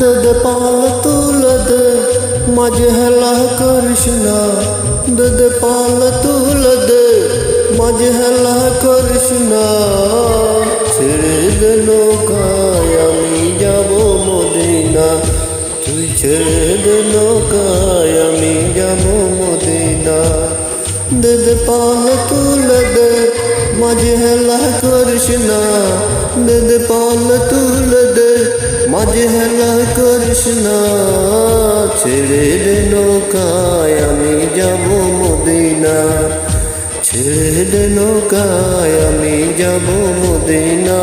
দে পাল তুলে দে মাঝে হেলা করিস না, দে পাল তুলে দে মাঝে হেলা করিস না। ছেড়ে দে নৌকায় আমি যাব মদিনা, তুই ছেড়ে দে নৌকায় আমি যাব মদিনা। দে পাল তুলে দে মাঝে হেলা করিস না, দে পাল তুলে দে মাঝে হেলা করিস না। ছেড়ে দে নৌকায় আমি যাব মদিনা, ছেড়ে দে নৌকায় আমি যাব মদিনা।